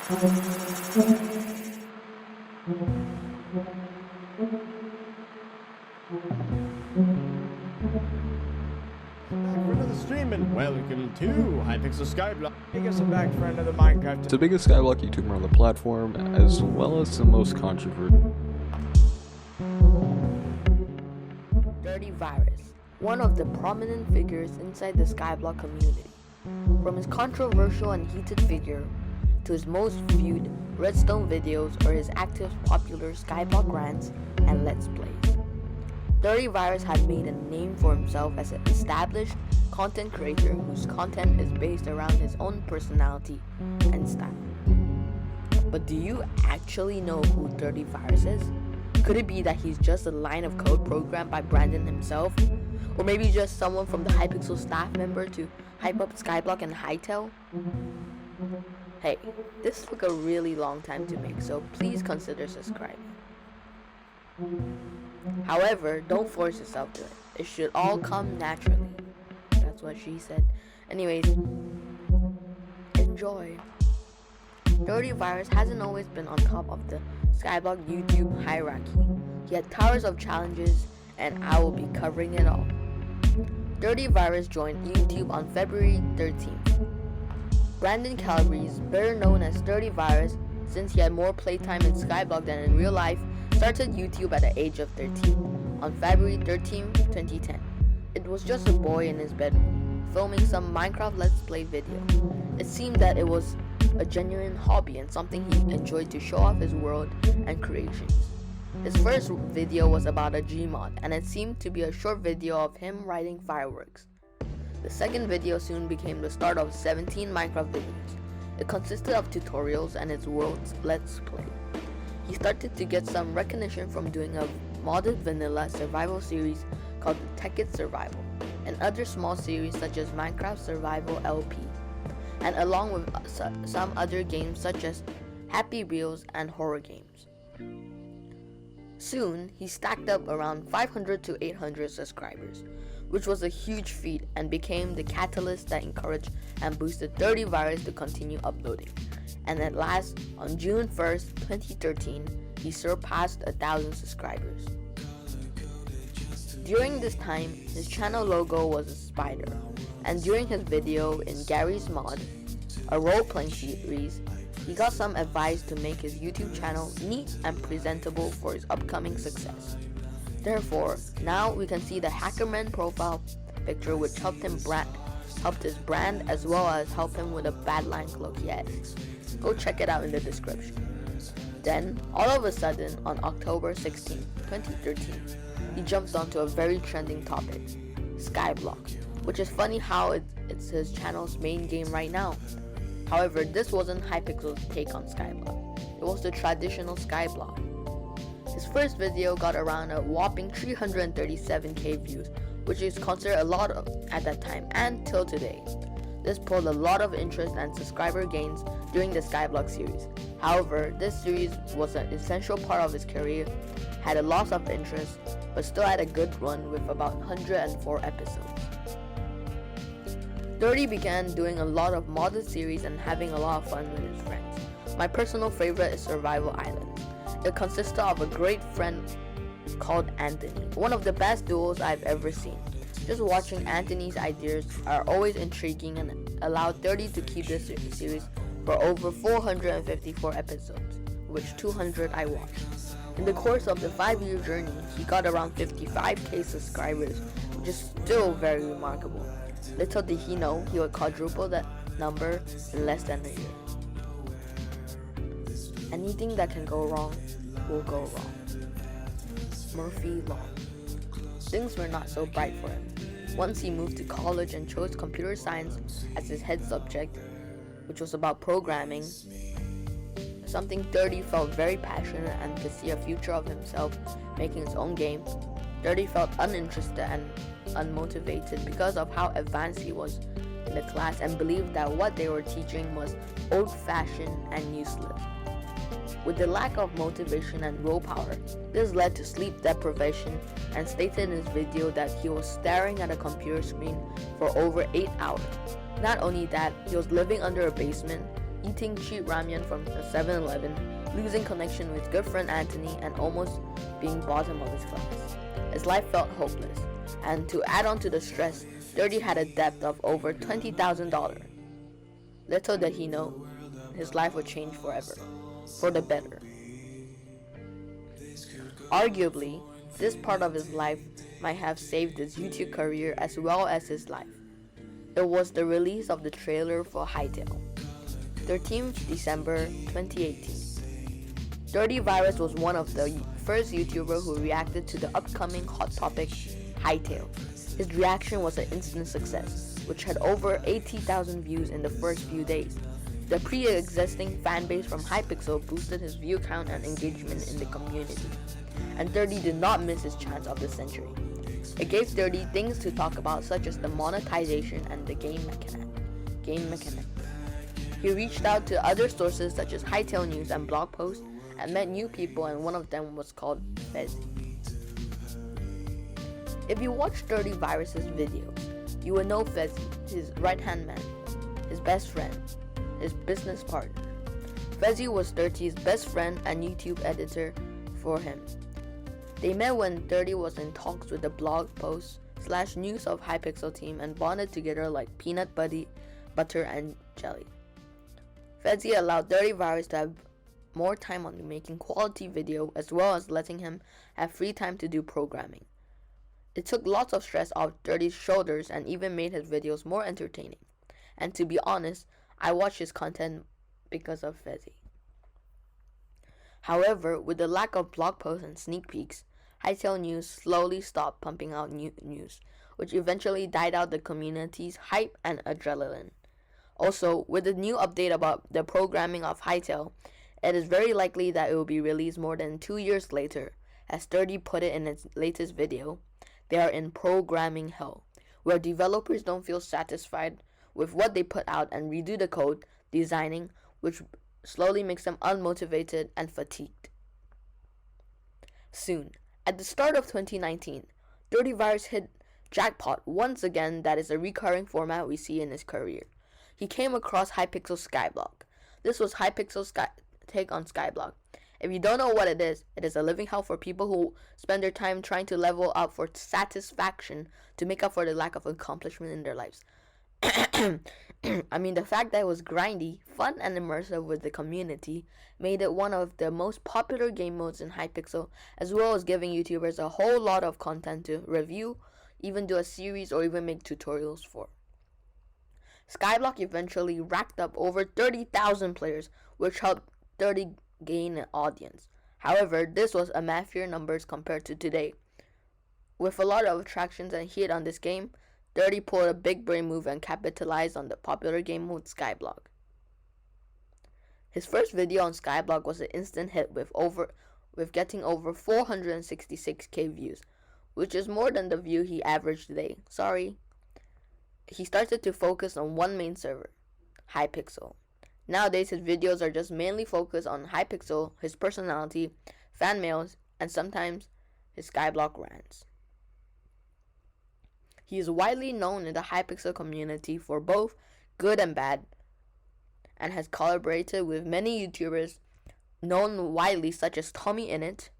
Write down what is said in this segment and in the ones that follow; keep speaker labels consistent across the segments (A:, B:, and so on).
A: Another stream and welcome to hypixelskyblock. I guess I'm back for another Minecraft.
B: It's the biggest Skyblock YouTuber on the platform, as well as the most controversial.
C: Dirty Virus, one of the prominent figures inside the Skyblock community. From his controversial and heated figure, to his most viewed Redstone videos or his active popular Skyblock rants and Let's Plays. Dirty Virus had made a name for himself as an established content creator whose content is based around his own personality and style. But do you actually know who Dirty Virus is? Could it be that he's just a line of code programmed by Brandon himself? Or maybe just someone from the Hypixel staff member to hype up Skyblock and Hytale? Hey, this took a really long time to make, so please consider subscribing. However, don't force yourself to it. It should all come naturally. That's what she said. Anyways, enjoy. Dirty Virus hasn't always been on top of the Skyblock YouTube hierarchy. He had towers of challenges, and I will be covering it all. Dirty Virus joined YouTube on February 13th. Brandon Calabrese, better known as Dirty Virus since he had more playtime in Skyblock than in real life, started YouTube at the age of 13 on February 13, 2010. It was just a boy in his bedroom, filming some Minecraft Let's Play video. It seemed that it was a genuine hobby and something he enjoyed to show off his world and creations. His first video was about a Gmod, and it seemed to be a short video of him riding fireworks. The second video soon became the start of 17 Minecraft videos. It consisted of tutorials and his world's Let's Play. He started to get some recognition from doing a modded vanilla survival series called Tekkit Survival, and other small series such as Minecraft Survival LP, and along with some other games such as Happy Reels and horror games. Soon, he stacked up around 500 to 800 subscribers, which was a huge feat and became the catalyst that encouraged and boosted Dirty Virus to continue uploading. And at last, on June 1st, 2013, he surpassed 1,000 subscribers. During this time, his channel logo was a spider, and during his video in Gary's Mod, a role-playing series, he got some advice to make his YouTube channel neat and presentable for his upcoming success. Therefore, now we can see the Hackerman profile picture, which helped his brand as well as help him with a Badline cloak he had. Go check it out in the description. Then, all of a sudden, on October 16, 2013, he jumped onto a very trending topic, Skyblock, which is funny how it's his channel's main game right now. However, this wasn't Hypixel's take on Skyblock. It was the traditional Skyblock. His first video got around a whopping 337k views, which is considered a lot at that time and till today. This pulled a lot of interest and subscriber gains during the Skyblock series. However, this series was an essential part of his career, had a loss of interest, but still had a good run with about 104 episodes. Dirty began doing a lot of modded series and having a lot of fun with his friends. My personal favorite is Survival Islands. It consisted of a great friend called Anthony, one of the best duos I've ever seen. Just watching Anthony's ideas are always intriguing and allowed Dirty to keep this series for over 454 episodes, which 200 I watched. In the course of the 5-year journey, he got around 55k subscribers, which is still very remarkable. Little did he know he would quadruple that number in less than a year. Anything that can go wrong will go wrong. Murphy Law. Things were not so bright for him. Once he moved to college and chose computer science as his head subject, which was about programming, something Dirty felt very passionate and could see a future of himself making his own game. Dirty felt uninterested and unmotivated because of how advanced he was in the class and believed that what they were teaching was old-fashioned and useless. With the lack of motivation and willpower, this led to sleep deprivation, and stated in his video that he was staring at a computer screen for over 8 hours. Not only that, he was living under a basement, eating cheap ramen from a 7-Eleven, losing connection with good friend Anthony, and almost being bottom of his class. His life felt hopeless, and to add on to the stress, Dirty had a debt of over $20,000. Little did he know, his life would change forever, for the better. Arguably, this part of his life might have saved his YouTube career as well as his life. It was the release of the trailer for Hypixel, 13th December 2018. Dirty Virus was one of the first YouTubers who reacted to the upcoming hot topic, Hypixel. His reaction was an instant success, which had over 80,000 views in the first few days. The pre-existing fanbase from Hypixel boosted his view count and engagement in the community, and Dirty did not miss his chance of the century. It gave Dirty things to talk about such as the monetization and the game mechanic. He reached out to other sources such as Hypixel News and blog posts and met new people, and one of them was called Fezzy. If you watch Dirty Virus's videos, you will know Fezzy, his right-hand man, his best friend, his business partner. Fezzy was Dirty's best friend and YouTube editor for him. They met when Dirty was in talks with the blog post / news of Hypixel team and bonded together like peanut butter and jelly. Fezzy allowed Dirty Virus to have more time on making quality video as well as letting him have free time to do programming. It took lots of stress off Dirty's shoulders and even made his videos more entertaining. And to be honest, I watch his content because of Fezzy. However, with the lack of blog posts and sneak peeks, Hypixel News slowly stopped pumping out news, which eventually died out the community's hype and adrenaline. Also, with the new update about the programming of Hypixel, it is very likely that it will be released more than 2 years later. As Dirty put it in its latest video, they are in programming hell, where developers don't feel satisfied with what they put out and redo the code, designing, which slowly makes them unmotivated and fatigued. Soon, at the start of 2019, Dirty Virus hit jackpot once again. That is a recurring format we see in his career. He came across hypixelskyblock. This was Hypixel's take on Skyblock. If you don't know what it is a living hell for people who spend their time trying to level up for satisfaction to make up for the lack of accomplishment in their lives. I mean, the fact that it was grindy, fun, and immersive with the community made it one of the most popular game modes in Hypixel, as well as giving YouTubers a whole lot of content to review, even do a series, or even make tutorials for. Skyblock eventually racked up over 30,000 players, which helped Dirty gain an audience. However, this was a massive numbers compared to today. With a lot of attractions and heat on this game, Dirty pulled a big brain move and capitalized on the popular game mode Skyblock. His first video on Skyblock was an instant hit with getting over 466k views, which is more than the view he averaged today. Sorry. He started to focus on one main server, Hypixel. Nowadays, his videos are just mainly focused on Hypixel, his personality, fan mails, and sometimes his Skyblock rants. He is widely known in the Hypixel community for both good and bad, and has collaborated with many YouTubers known widely such as Tommy Innit,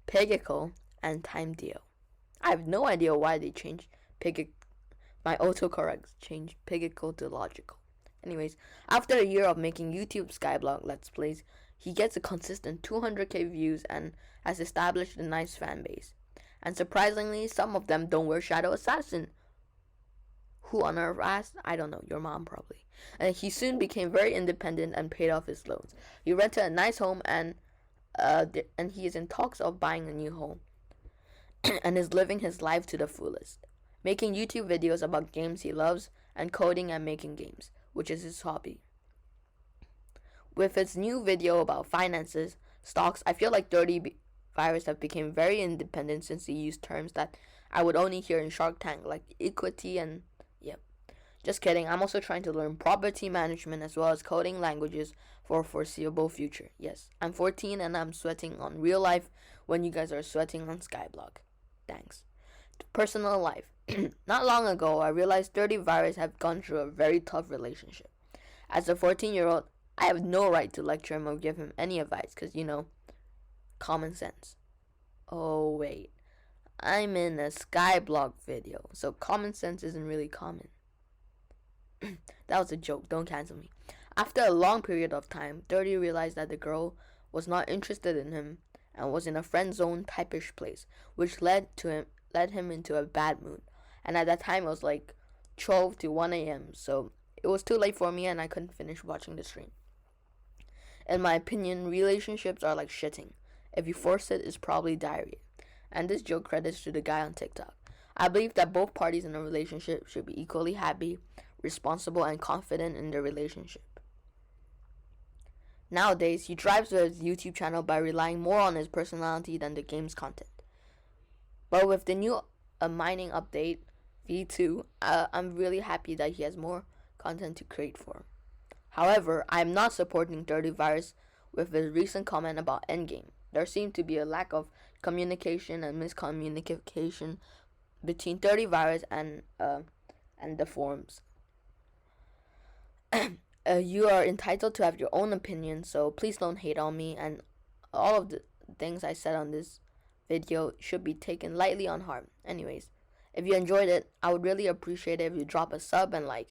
C: Pigicle, and Time Dio. I have no idea why they changed my autocorrect changed Pigicle to Logical. Anyways, after a year of making YouTube Skyblock Let's Plays, he gets a consistent 200k views and has established a nice fan base. And surprisingly, some of them don't wear Shadow Assassin. Who on earth asked? I don't know, your mom probably. And he soon became very independent and paid off his loans. He rented a nice home and he is in talks of buying a new home and is living his life to the fullest, making YouTube videos about games he loves and coding and making games, which is his hobby. With his new video about finances, stocks, I feel like Dirty Virus have become very independent since he used terms that I would only hear in Shark Tank, like equity and yep. Just kidding, I'm also trying to learn property management as well as coding languages for a foreseeable future. Yes, I'm 14 and I'm sweating on real life when you guys are sweating on Skyblock. Thanks. Personal life. Not long ago, I realized Dirty Virus have gone through a very tough relationship. As a 14-year-old, I have no right to lecture him or give him any advice because, common sense. Oh, wait. I'm in a Skyblock video, so common sense isn't really common. That was a joke. Don't cancel me. After a long period of time, 30 realized that the girl was not interested in him and was in a friend zone typish place, which led him into a bad mood. And at that time, it was like 12 to 1 a.m. So it was too late for me, and I couldn't finish watching the stream. In my opinion, relationships are like shitting. If you force it, it's probably diarrhea. And this joke credits to the guy on TikTok. I believe that both parties in a relationship should be equally happy, responsible, and confident in their relationship. Nowadays, he drives with his YouTube channel by relying more on his personality than the game's content. But with the new mining update, V2, I'm really happy that he has more content to create for him. However, I am not supporting 30 Virus with his recent comment about endgame. There seemed to be a lack of communication and miscommunication between 30 Virus and the forums. You are entitled to have your own opinion, so please don't hate on me, and all of the things I said on this video should be taken lightly on heart. Anyways, if you enjoyed it, I would really appreciate it if you drop a sub and like.